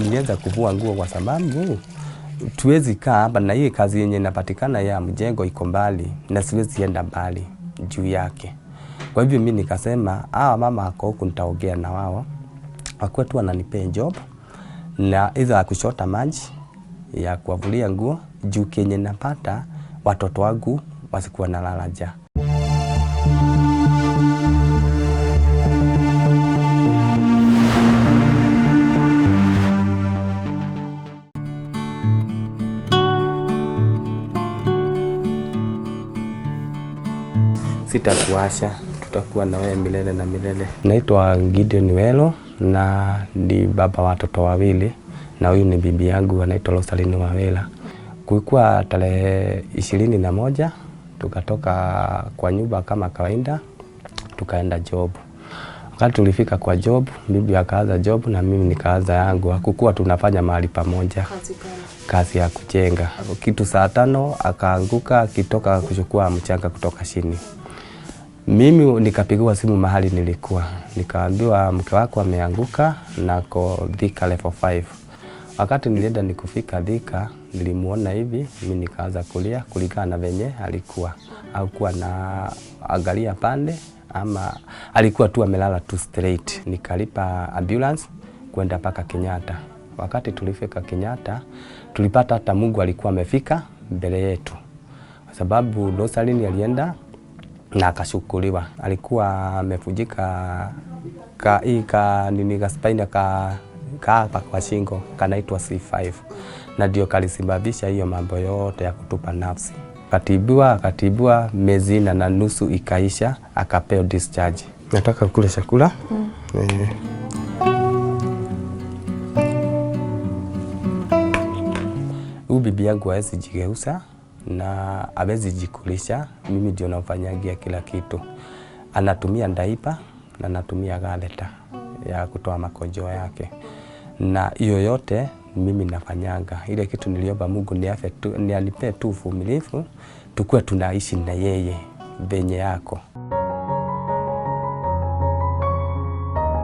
Nilianza kuvua nguo kwa sababu tuwezi kaa hapa na hii kazi yenye inapatikana ya mjengo iko mbali na siwezi enda mbali juu yake. Kwa hivyo mimi nikasema mama ako huku nitaongea na wao. Wakuwe tu wananipea job na iza kushota maji ya kuwavulia nguo juu kenye napata watoto wangu wasikuwa nalala njaa. Sitakuacha, tutakuwa na wewe milele na milele. Naitwa Gideon Welo na ni baba wa watoto wawili, na huyu ni bibi yangu anaitwa Rosaline Wawela. Kulikuwa tarehe 21 tukatoka kwa nyumba kama kawaida tukaenda job. Wakati tulifika kwa job, bibi akaanza job na mimi nikaanza yangu. Hakukuwa tunafanya mahali pamoja. Kazi ya kujenga. Kitu saa 5 akaanguka akitoka kuchukua mchanga kutoka chini. Mimi nikapigiwa simu mahali nilikuwa. Nikaambiwa mke wako ameanguka na ko Thika level 5. Wakati nilienda nikufika Thika, nilimuona hivi, mimi nikaanza kulia kulingana na venye alikuwa. Hakuwa na angalia pande ama alikuwa tu amelala tu straight. Nikalipa ambulance kwenda paka Kenyatta. Wakati tulifika Kenyatta, tulipata hata Mungu alikuwa amefika mbele yetu. Kwa sababu Rosaline alienda na akashukuliwa. Alikuwa amevunjika spine hapa kwa shingo kanaitwa C5. Na ndio kalisababisha hiyo mambo yote ya kutupa nafsi. Akatibiwa miezi na nusu ikaisha, akapewa discharge. Nataka kula chakula. Bibi yangu hawezi jigeuza na hawezi jikulisha, mimi ndio namfanyagia kila kitu. Anatumia ndaipa na anatumia galeta ya kutoa makojo yake. Na hiyo yote mimi nafanyanga. Ile kitu niliomba Mungu ni anipe tu uvumilivu, tukue tunaishi na yeye venye yako.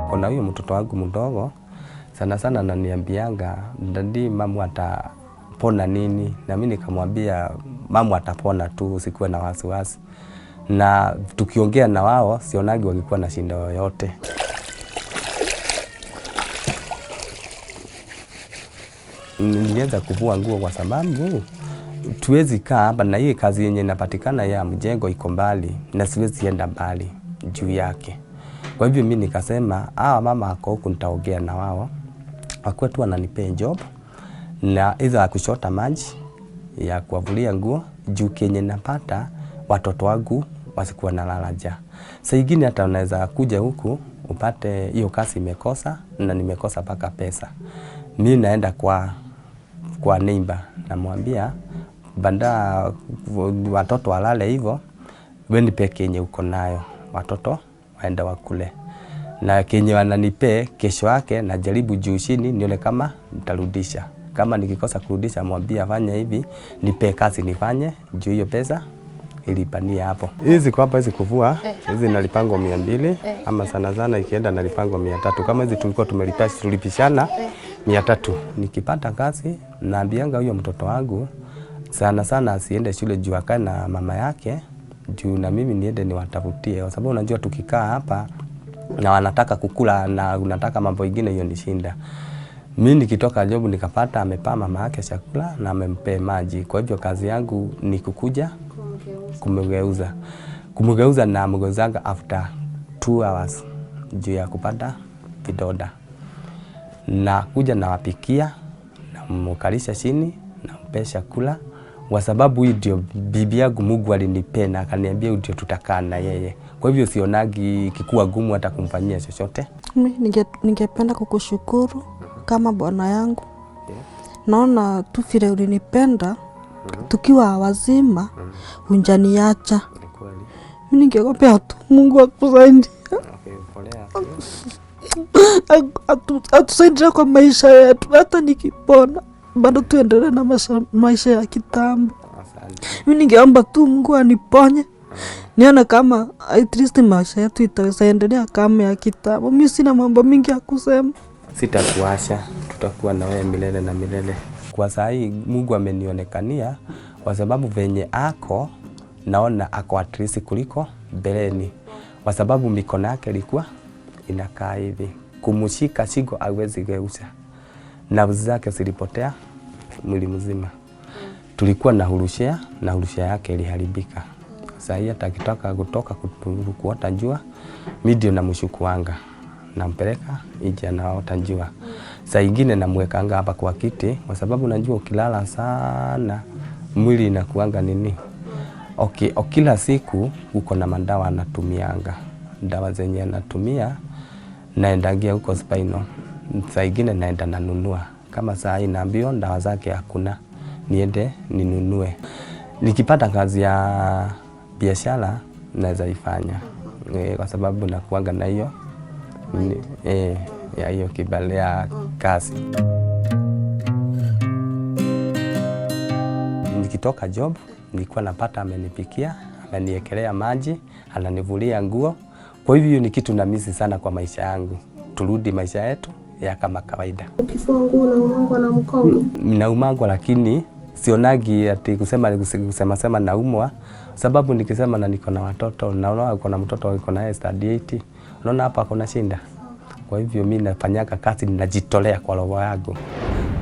Kuna huyo mtoto wangu mdogo sana sana ananiambianga ndadi mama atapona nini, na mimi nikamwambia mama atapona tu, usikuwe na wasiwasi. Na tukiongea na wao sionagi walikuwa na shida yoyote. Nilianza kuvua nguo kwa sababu tuwezi kaa hapa na hii kazi yenye inapatikana ya mjengo iko mbali na siwezi enda mbali juu yake. Kwa hivyo mimi nikasema mama ako huku nitaongea na wao. Wakuwe tu wananipea job na iza kushota maji ya kuwavulia nguo juu kenye napata watoto wangu wasikuwa nalala njaa. Saa ingine hata unaweza kuja huku upate hiyo kazi imekosa na nimekosa paka pesa. Mimi naenda kwa neighbor namwambia banda watoto walale hivyo, wewe nipe kenye uko nayo, watoto waenda wakule. Na kenye wananipe kesho yake najaribu juu chini nione kama nitarudisha. Kama nikikosa kurudisha mwambia fanya hivi, nipe kazi nifanye juu hiyo pesa ilipania hapo. Hizi kwa hapa hizi kuvua, hizi nalipango 200 ama sana ikienda nalipango 300. Kama hizi tulikuwa tulipishana 300. Nikipata kazi naambianga huyo mtoto wangu sana asiende shule juu akae na mama yake, juu na mimi niende niwatafutie, kwa sababu unajua tukikaa hapa na wanataka kukula na unataka mambo mengine, hiyo ni shinda. Mimi nikitoka job nikapata amepaa mama yake chakula na amempea maji. Kwa hivyo kazi yangu ni kukuja kumgeuza na mgeuzanga after 2 hours juu ya kupata vidoda. Na kuja na wapikia na mkalisha chini na mpea chakula, kwa sababu hii ndio bibi yangu Mungu alinipenda akaniambia ndio tutakaa na yeye. Kwa hivyo sionagi kikuwa gumu hata kumfanyia chochote. Mimi ningependa kukushukuru kama bwana yangu. Naona tu vile ulinipenda tukiwa wazima, unjaniacha. Mimi ningeomba tu Mungu akusaidie. Atusaidie kwa maisha yetu, hata nikipona bado tuendelee na maisha ya kitambo. Mimi ningeomba tu Mungu aniponye, nione kama at least maisha yetu itaendelea kama ya kitambo. Mimi sina mambo mingi ya kusema. sitakuacha, tutakuwa na wewe milele na milele. Kwa saa hii Mungu amenionekania kwa sababu venye ako naona ako at least kuliko mbeleni, kwa sababu mikono yake ilikuwa inakaa hivi, kumshika shingo hawezi geuza, na zake zilipotea mwili mzima. Tulikuwa na hurushia na hurushia yake iliharibika. Sasa hii atakitoka kutoka kuota jua, mimi ndio namshukuanga, nampeleka nje anaota jua. Saa ingine namwekanga hapa kwa kiti kwa sababu najua ukilala sana mwili inakuanga nini. Okay, kila siku uko na madawa anatumianga. Dawa zenye anatumia naendagia huko Spinal. Saa ingine naenda nanunua. Kama saa hii naambiwa dawa zake hakuna, niende ninunue. Nikipata kazi ya biashara naweza ifanya. Kwa sababu nakuanga na hiyo ya hiyo kibali ya kazi. Nikitoka job nilikuwa napata amenipikia, ameniekelea maji, ananivulia nguo. Kwa hivyo ni kitu na misi sana kwa maisha yangu. Turudi maisha yetu ya kama kawaida. Ukifua nguo na umangwa na mkongo? Naumangwa, lakini sionagi ati kusema naumwa, sababu nikisema na niko na watoto, naona uko na mtoto uko na study 8, unaona hapa kuna shinda. Kwa hivyo mimi nafanyaga kazi, ninajitolea kwa roho yangu.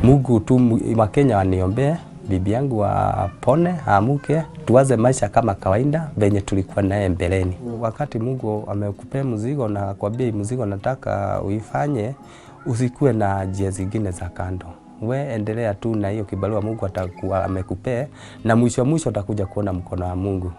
Mungu tu wa Kenya waniombee, bibi yangu apone, amuke, tuwaze maisha kama kawaida venye tulikuwa naye mbeleni. Wakati Mungu amekupea mzigo na kwambia mzigo nataka uifanye, usikue na njia zingine za kando. We endelea tu na hiyo kibarua Mungu atakuwa amekupea, na mwisho utakuja kuona mkono wa Mungu.